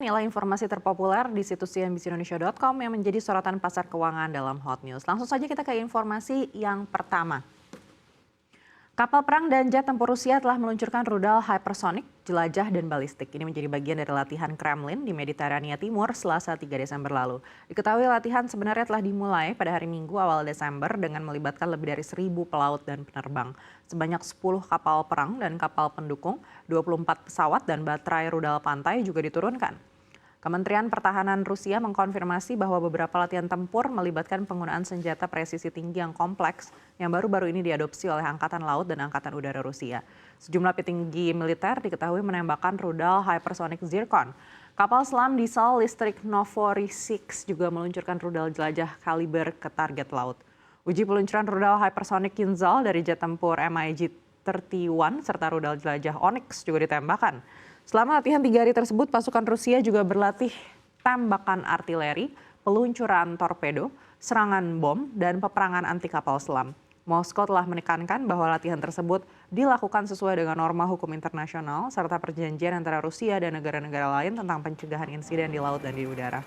Inilah informasi terpopuler di situs cnbcindonesia.com yang menjadi sorotan pasar keuangan dalam Hot News. Langsung saja kita ke informasi yang pertama. Kapal perang dan jet tempur Rusia telah meluncurkan rudal hypersonic, jelajah, dan balistik. Ini menjadi bagian dari latihan Kremlin di Mediterania Timur Selasa 3 Desember lalu. Diketahui latihan sebenarnya telah dimulai pada hari Minggu awal Desember dengan melibatkan lebih dari 1.000 pelaut dan penerbang. Sebanyak 10 kapal perang dan kapal pendukung, 24 pesawat dan baterai rudal pantai juga diturunkan. Kementerian Pertahanan Rusia mengkonfirmasi bahwa beberapa latihan tempur melibatkan penggunaan senjata presisi tinggi yang kompleks yang baru-baru ini diadopsi oleh Angkatan Laut dan Angkatan Udara Rusia. Sejumlah petinggi militer diketahui menembakkan rudal hypersonic Zircon. Kapal selam diesel listrik Novorossiysk juga meluncurkan rudal jelajah kaliber ke target laut. Uji peluncuran rudal hypersonic Kinzhal dari jet tempur MiG-31 serta rudal jelajah Onyx juga ditembakkan. Selama latihan 3 hari tersebut, pasukan Rusia juga berlatih tembakan artileri, peluncuran torpedo, serangan bom, dan peperangan anti kapal selam. Moskow telah menekankan bahwa latihan tersebut dilakukan sesuai dengan norma hukum internasional serta perjanjian antara Rusia dan negara-negara lain tentang pencegahan insiden di laut dan di udara.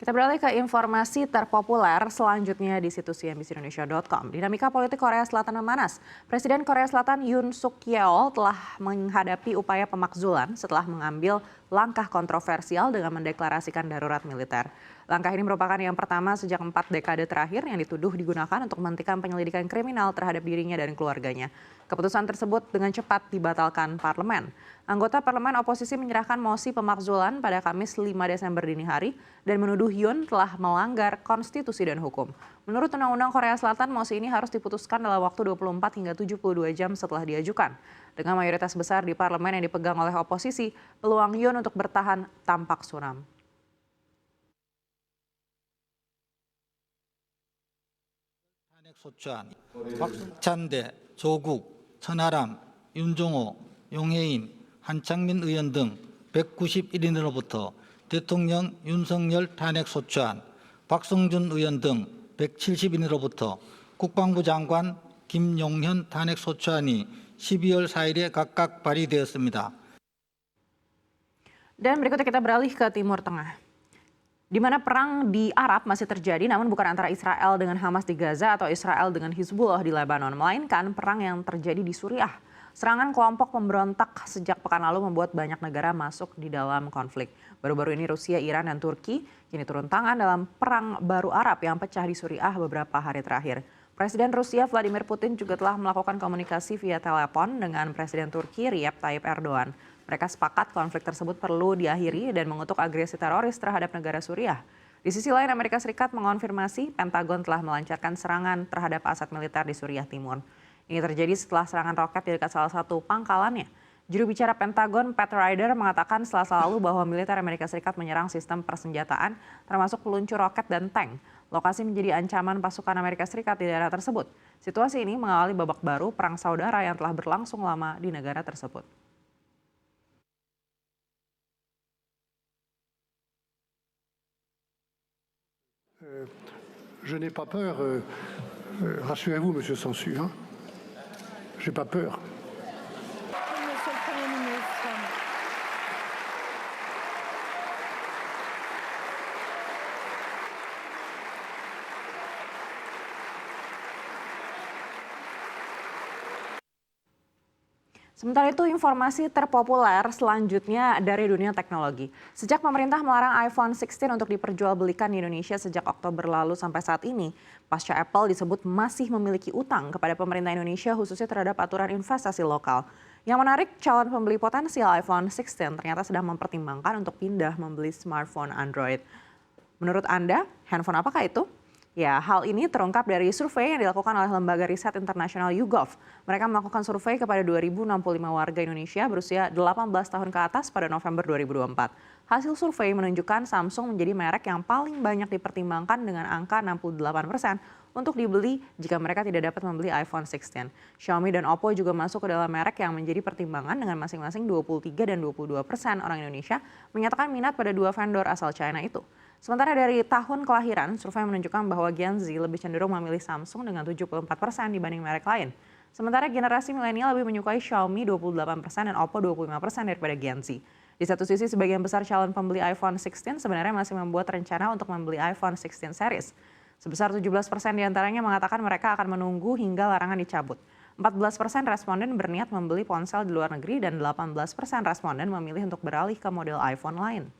Kita beralih ke informasi terpopuler selanjutnya di situs cnbcindonesia.com. Dinamika politik Korea Selatan memanas. Presiden Korea Selatan Yoon Suk Yeol telah menghadapi upaya pemakzulan setelah mengambil langkah kontroversial dengan mendeklarasikan darurat militer. Langkah ini merupakan yang pertama sejak 4 dekade terakhir yang dituduh digunakan untuk menghentikan penyelidikan kriminal terhadap dirinya dan keluarganya. Keputusan tersebut dengan cepat dibatalkan parlemen. Anggota parlemen oposisi menyerahkan mosi pemakzulan pada Kamis 5 Desember dini hari dan menuduh Yoon telah melanggar konstitusi dan hukum. Menurut Undang-Undang Korea Selatan, mosi ini harus diputuskan dalam waktu 24 hingga 72 jam setelah diajukan. Dengan mayoritas besar di parlemen yang dipegang oleh oposisi, peluang Yoon untuk bertahan tampak suram. 소추안 박찬대, 조국, 천하람, 윤종호, 용해인, 한창민 의원 등 191인으로부터 대통령 윤석열 탄핵 소추안, 박성준 의원 등 170인으로부터 국방부 장관 김용현 탄핵 소추안이 12월 4일에 각각 발의되었습니다. Dan berikutnya kita beralih ke Timur Tengah, di mana perang di Arab masih terjadi, namun bukan antara Israel dengan Hamas di Gaza atau Israel dengan Hizbullah di Lebanon, melainkan perang yang terjadi di Suriah. Serangan kelompok pemberontak sejak pekan lalu membuat banyak negara masuk di dalam konflik. Baru-baru ini Rusia, Iran, dan Turki kini turun tangan dalam perang baru Arab yang pecah di Suriah beberapa hari terakhir. Presiden Rusia Vladimir Putin juga telah melakukan komunikasi via telepon dengan Presiden Turki Recep Tayyip Erdogan. Mereka sepakat konflik tersebut perlu diakhiri dan mengutuk agresi teroris terhadap negara Suriah. Di sisi lain, Amerika Serikat mengonfirmasi Pentagon telah melancarkan serangan terhadap aset militer di Suriah Timur. Ini terjadi setelah serangan roket di dekat salah satu pangkalannya. Juru bicara Pentagon Pat Ryder mengatakan Selasa lalu bahwa militer Amerika Serikat menyerang sistem persenjataan termasuk peluncur roket dan tank. Lokasi menjadi ancaman pasukan Amerika Serikat di daerah tersebut. Situasi ini mengawali babak baru perang saudara yang telah berlangsung lama di negara tersebut. Je n'ai pas peur, rassurez-vous, Monsieur Sansu, hein. Je n'ai pas peur. Monsieur le Premier ministre. Sementara itu, informasi terpopuler selanjutnya dari dunia teknologi. Sejak pemerintah melarang iPhone 16 untuk diperjualbelikan di Indonesia sejak Oktober lalu sampai saat ini, pasca Apple disebut masih memiliki utang kepada pemerintah Indonesia khususnya terhadap aturan investasi lokal. Yang menarik, calon pembeli potensial iPhone 16 ternyata sedang mempertimbangkan untuk pindah membeli smartphone Android. Menurut Anda, handphone apakah itu? Ya, hal ini terungkap dari survei yang dilakukan oleh lembaga riset internasional YouGov. Mereka melakukan survei kepada 2.065 warga Indonesia berusia 18 tahun ke atas pada November 2024. Hasil survei menunjukkan Samsung menjadi merek yang paling banyak dipertimbangkan dengan angka 68% untuk dibeli jika mereka tidak dapat membeli iPhone 16. Xiaomi dan Oppo juga masuk ke dalam merek yang menjadi pertimbangan dengan masing-masing 23 dan 22% orang Indonesia menyatakan minat pada dua vendor asal China itu. Sementara dari tahun kelahiran, survei menunjukkan bahwa Gen Z lebih cenderung memilih Samsung dengan 74% dibanding merek lain. Sementara generasi milenial lebih menyukai Xiaomi 28% dan Oppo 25% daripada Gen Z. Di satu sisi, sebagian besar calon pembeli iPhone 16 sebenarnya masih membuat rencana untuk membeli iPhone 16 series. Sebesar 17% diantaranya mengatakan mereka akan menunggu hingga larangan dicabut. 14% responden berniat membeli ponsel di luar negeri dan 18% responden memilih untuk beralih ke model iPhone lain.